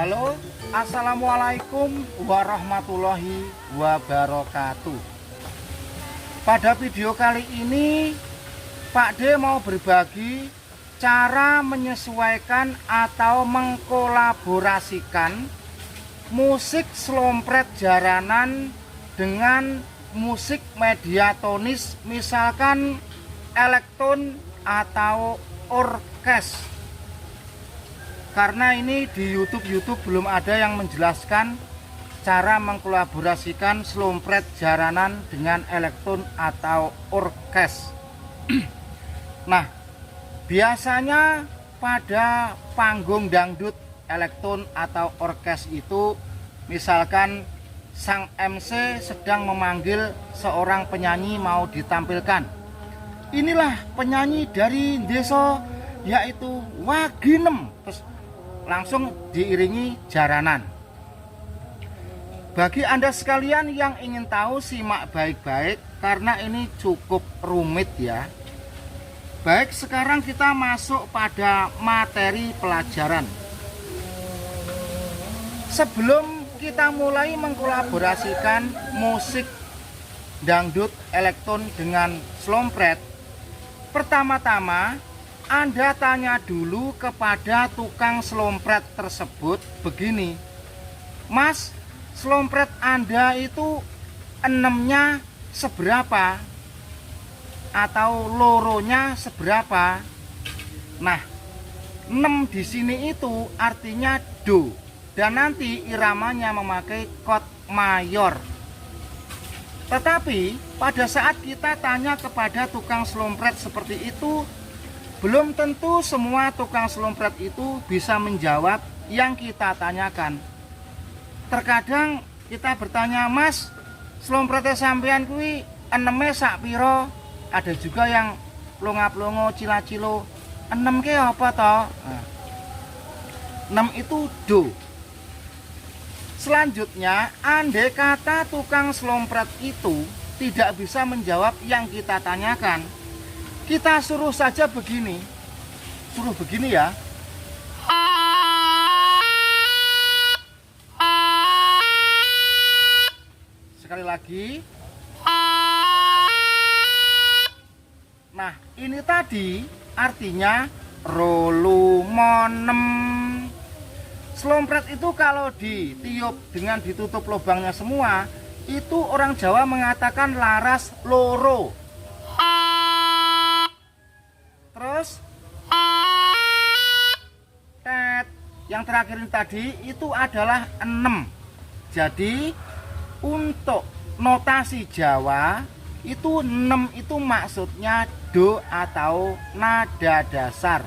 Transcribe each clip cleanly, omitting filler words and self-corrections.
Halo, assalamualaikum warahmatullahi wabarakatuh. Pada video kali ini Pak D mau berbagi cara menyesuaikan atau mengkolaborasikan musik slompret jaranan dengan musik mediatonis, misalkan elektron atau orkes. Karena ini di YouTube belum ada yang menjelaskan cara mengkolaborasikan slompret jaranan dengan elektron atau orkes. Nah, biasanya pada panggung dangdut elektron atau orkes itu, misalkan sang MC sedang memanggil seorang penyanyi mau ditampilkan. Inilah penyanyi dari desa yaitu Waginem, terus langsung diiringi jaranan. Bagi Anda sekalian yang ingin tahu, simak baik-baik karena ini cukup rumit ya. Baik, sekarang kita masuk pada materi pelajaran. Sebelum kita mulai mengkolaborasikan musik dangdut elektron dengan slompret, pertama-tama Anda tanya dulu kepada tukang slompret tersebut begini, Mas, slompret Anda itu enemnya seberapa? Atau loronya seberapa? Nah, 6 di sini itu artinya do, dan nanti iramanya memakai chord mayor. Tetapi pada saat kita tanya kepada tukang slompret seperti itu, belum tentu semua tukang slompret itu bisa menjawab yang kita tanyakan. Terkadang kita bertanya, Mas, slompretnya sampean kuwi eneme sak piro? Ada juga yang plonga-plongo cila-cilo, enem ke apa toh? Nah, 6 itu do. Selanjutnya, andai kata tukang slompret itu tidak bisa menjawab yang kita tanyakan, kita suruh saja begini. Suruh begini ya. Sekali lagi. Nah, ini tadi artinya rolumonem. Slompret itu kalau ditiup dengan ditutup lubangnya semua, itu orang Jawa mengatakan laras loro. Terus tet, yang terakhir ini tadi itu adalah 6. Jadi untuk notasi Jawa itu 6 itu maksudnya do atau nada dasar.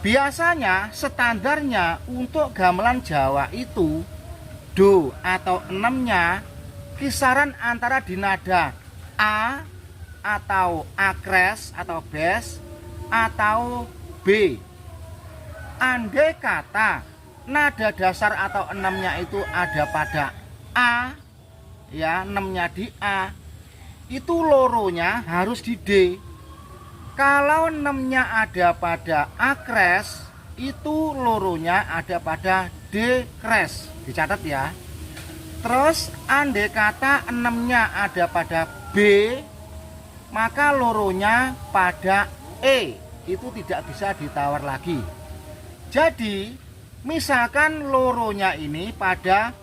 Biasanya standarnya untuk gamelan Jawa itu do atau 6-nya kisaran antara di nada A atau akres atau bes atau B. Andai kata nada dasar atau 6-nya itu ada pada A, ya 6-nya di A, itu loronya harus di D. Kalau 6-nya ada pada akres, itu loronya ada pada D kres. Dicatat ya. Terus andai kata 6-nya ada pada B, maka loronya pada E. Itu tidak bisa ditawar lagi. Jadi misalkan loronya ini pada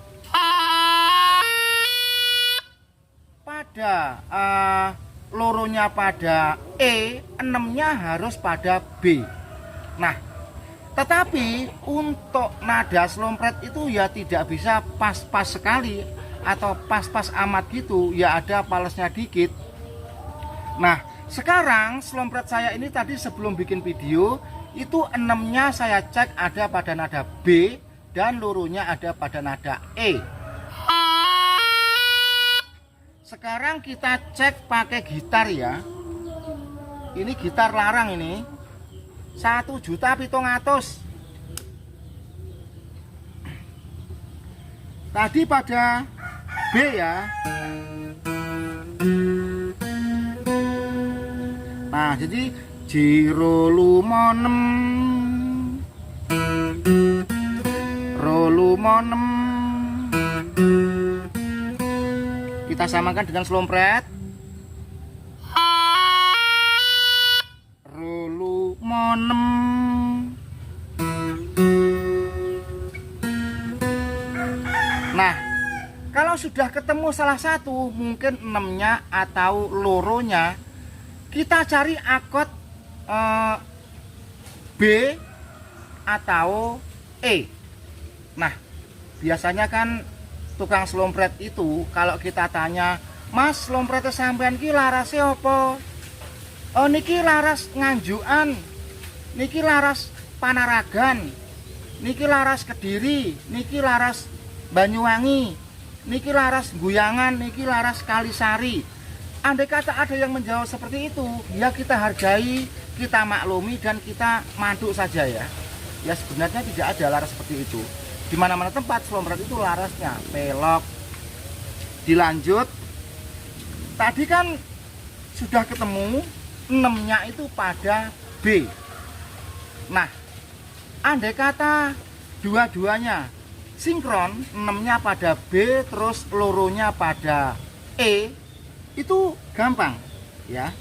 loronya pada E, 6-nya harus pada B. Nah, tetapi untuk nada slompret itu ya tidak bisa pas-pas sekali atau pas-pas amat gitu, ya ada palesnya dikit. Nah, sekarang slompret saya ini tadi sebelum bikin video itu 6-nya saya cek ada pada nada B dan loronya ada pada nada E. Sekarang kita cek pakai gitar ya. Ini gitar larang ini 1.700.000. Tadi pada B ya. Nah, jadi jiro lumonem. rolumonem. Kita samakan dengan slompret. Rolumonem. Nah, kalau sudah ketemu salah satu, mungkin enamnya atau loronya, kita cari akord B atau E. Nah, biasanya kan tukang slompret itu kalau kita tanya, "Mas, slompret sampean ki larase apa?" "Oh, niki laras Nganjukan, niki laras Panaragan, niki laras Kediri, niki laras Banyuwangi, niki laras Guyangan, niki laras Kalisari." Andai kata ada yang menjawab seperti itu, ya kita hargai, kita maklumi, dan kita mantuk saja ya. Ya sebenarnya tidak ada laras seperti itu. Di mana-mana tempat slompret itu larasnya pelok. Dilanjut, tadi kan sudah ketemu enamnya itu pada B. Nah, andai kata dua-duanya sinkron, enamnya pada B terus loronya pada E, itu gampang ya.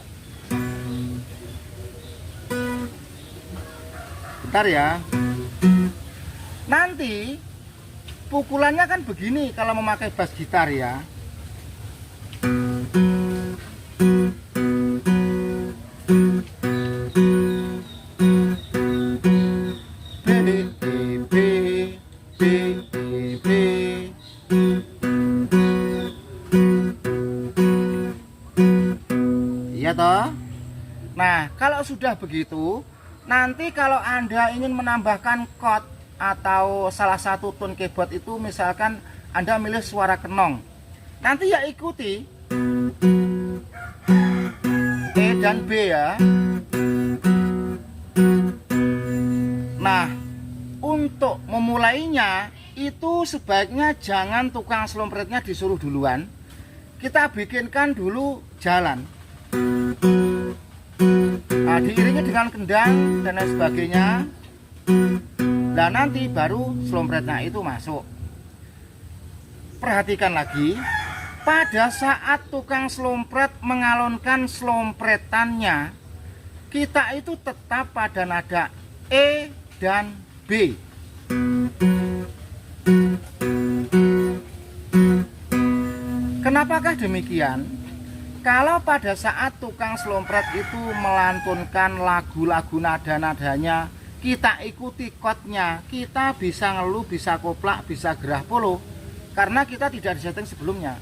Bentar ya. Nanti pukulannya kan begini kalau memakai bass gitar ya. Iya toh? Nah, kalau sudah begitu, nanti kalau Anda ingin menambahkan chord atau salah satu tone keyboard itu, misalkan Anda milih suara kenong, nanti ya ikuti E dan B ya. Nah, untuk memulainya itu sebaiknya jangan tukang slompretnya disuruh duluan. Kita bikinkan dulu jalan. Nah, diiringi dengan kendang dan lain sebagainya. Nah, nanti baru slompretnya itu masuk. Perhatikan lagi, pada saat tukang slompret mengalunkan slompretannya, kita itu tetap pada nada E dan B. Kenapakah demikian? Kalau pada saat tukang slompret itu melantunkan lagu-lagu nada-nadanya, kita ikuti chordnya, kita bisa ngeluh, bisa koplak, bisa gerah polo, karena kita tidak disetting sebelumnya.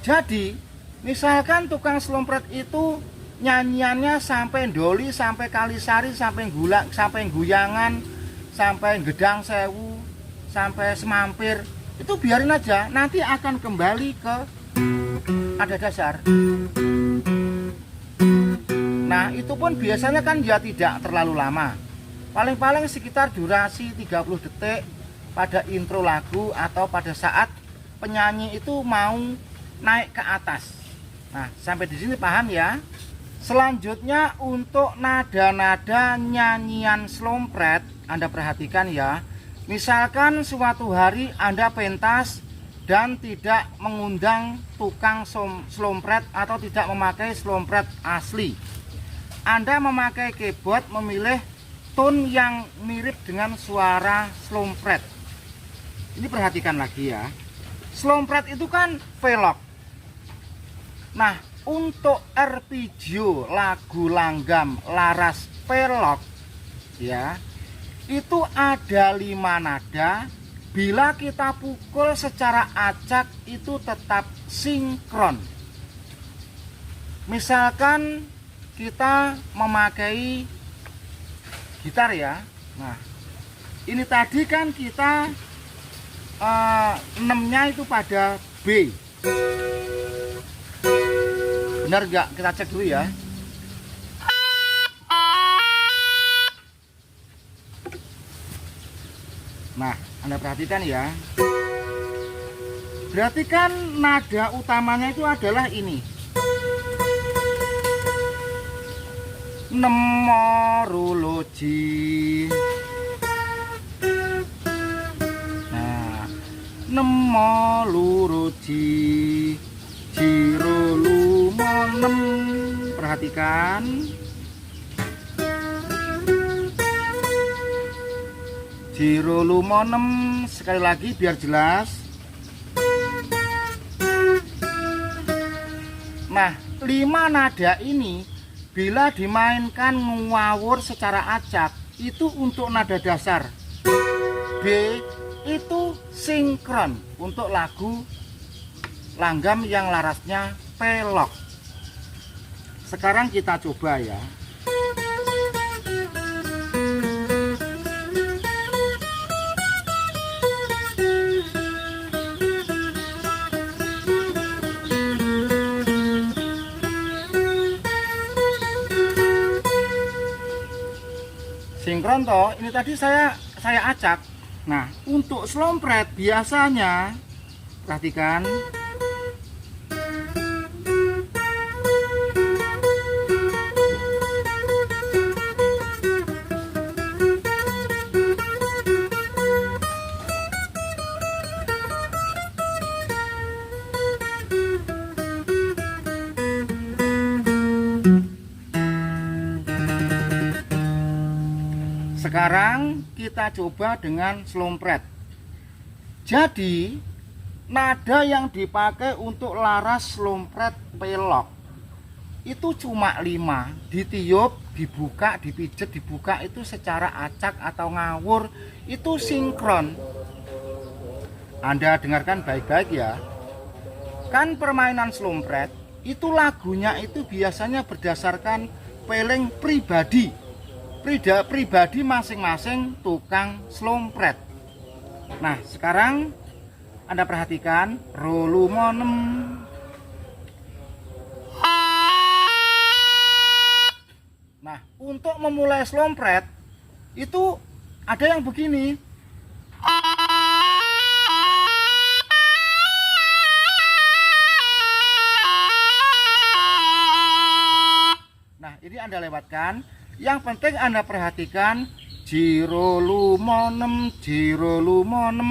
Jadi, misalkan tukang slompret itu nyanyiannya sampai Doli, sampai Kalisari, sampai Gulak, sampai Guyangan, sampai Gedang Sewu, sampai Semampir, itu biarin aja, nanti akan kembali ke ada dasar. Nah, itu pun biasanya kan ya tidak terlalu lama. Paling-paling sekitar durasi 30 detik pada intro lagu atau pada saat penyanyi itu mau naik ke atas. Nah, sampai di sini paham ya? Selanjutnya untuk nada-nada nyanyian slompret, Anda perhatikan ya. Misalkan suatu hari Anda pentas dan tidak mengundang tukang slompret atau tidak memakai slompret asli. Anda memakai keyboard, memilih tone yang mirip dengan suara slompret. Ini perhatikan lagi ya. Slompret itu kan velok. Nah, untuk arpeggio lagu langgam laras velok ya, itu ada 5 nada. Bila kita pukul secara acak itu tetap sinkron. Misalkan kita memakai gitar ya. Nah, ini tadi kan kita 6-nya itu pada B. Benar nggak? Kita cek dulu ya. Nah, Anda perhatikan ya. Berarti kan nada utamanya itu adalah ini. Nemorologi. Nah, nemo loro jiro lumo nem. Perhatikan. Jiro lumo nem, sekali lagi biar jelas. Nah, 5 nada ini bila dimainkan ngawur secara acak itu untuk nada dasar. B itu sinkron untuk lagu langgam yang larasnya pelok. Sekarang kita coba ya. Sinkron toh, ini tadi saya acak. Nah, untuk slompret biasanya perhatikan. Sekarang kita coba dengan slompret. Jadi nada yang dipakai untuk laras slompret pelok itu cuma 5. Ditiup, dibuka, dipijet, dibuka itu secara acak atau ngawur, itu sinkron. Anda dengarkan baik-baik ya. Kan permainan slompret itu lagunya itu biasanya berdasarkan peling pribadi masing-masing tukang slompret. Nah, sekarang Anda perhatikan rolumonem. Nah, untuk memulai slompret itu ada yang begini. Nah, ini Anda lewatkan. Yang penting Anda perhatikan jiro lumonem, jiro lumonem.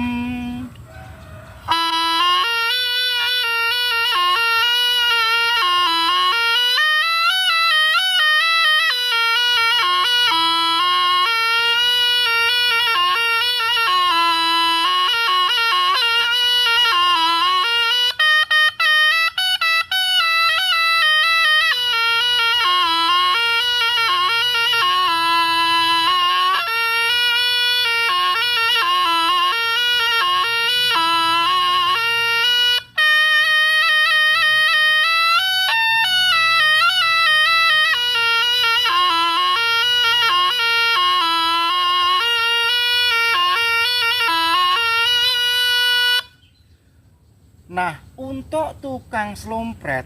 Nah, untuk tukang slompret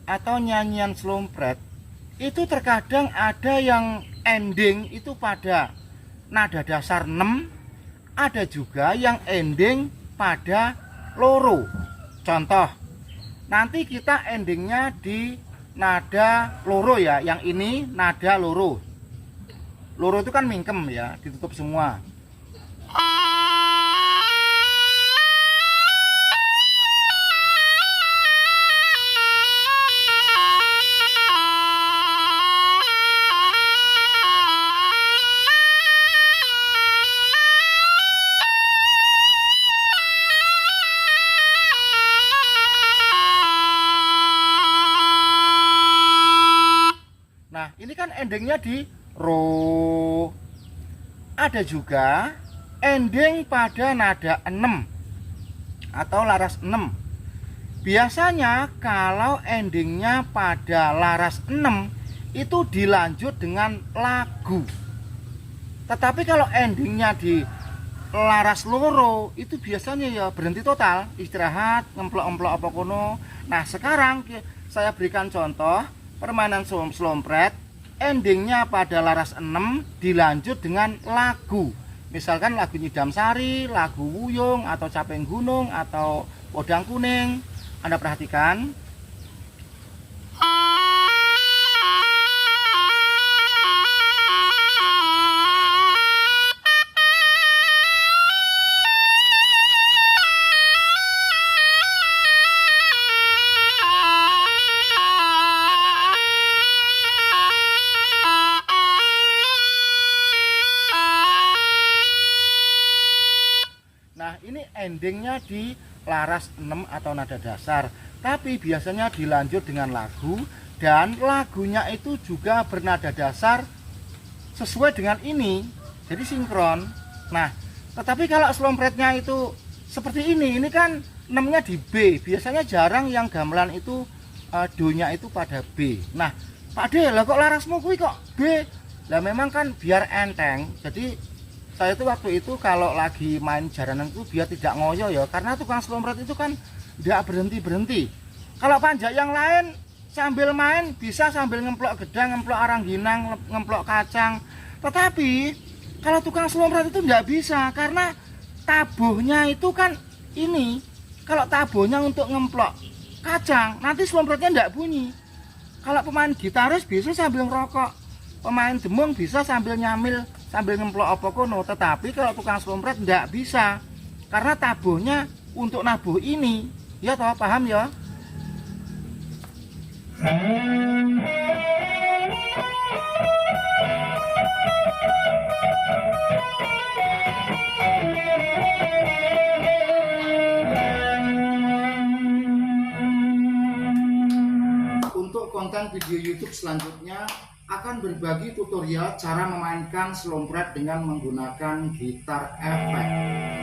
atau nyanyian slompret itu terkadang ada yang ending itu pada nada dasar 6, ada juga yang ending pada loro. Contoh, nanti kita endingnya di nada loro ya, yang ini nada loro. Loro itu kan mingkem ya, ditutup semua. Nah, ini kan endingnya di ro. Ada juga ending pada nada 6 atau laras 6. Biasanya kalau endingnya pada laras 6 itu dilanjut dengan lagu. Tetapi kalau endingnya di laras loro itu biasanya ya berhenti total, istirahat, ngemplok-emplok apa kono. Nah, sekarang saya berikan contoh permainan slompret endingnya pada laras 6 dilanjut dengan lagu. Misalkan lagu Nyidam Sari, lagu Wuyung, atau Caping Gunung, atau Podang Kuning. Anda perhatikan. endingnya di laras 6 atau nada dasar, tapi biasanya dilanjut dengan lagu, dan lagunya itu juga bernada dasar sesuai dengan ini, jadi sinkron. Nah, tetapi kalau slompretnya itu seperti ini kan 6-nya di B, biasanya jarang yang gamelan itu do-nya itu pada B. Nah, Pak D, lah kok larasmu kuwi kok B? Lah memang kan biar enteng, jadi saya itu waktu itu kalau lagi main jaranan itu biar tidak ngoyo ya, karena tukang slompret itu kan tidak berhenti-berhenti. Kalau panjak yang lain sambil main bisa sambil ngemplok gedang, ngemplok arangginang, ngemplok kacang. Tetapi kalau tukang slompret itu tidak bisa, karena tabuhnya itu kan ini. Kalau tabuhnya untuk ngemplok kacang, nanti slompretnya tidak bunyi. Kalau pemain gitaris bisa sambil ngerokok, pemain demung bisa sambil nyamil, sambil ngemplok apa kono. Tetapi kalau tukang slompret tidak bisa, karena tabuhnya untuk nabuh ini. Ya toh, paham ya? Untuk konten video YouTube selanjutnya akan berbagi tutorial cara memainkan slompret dengan menggunakan gitar efek.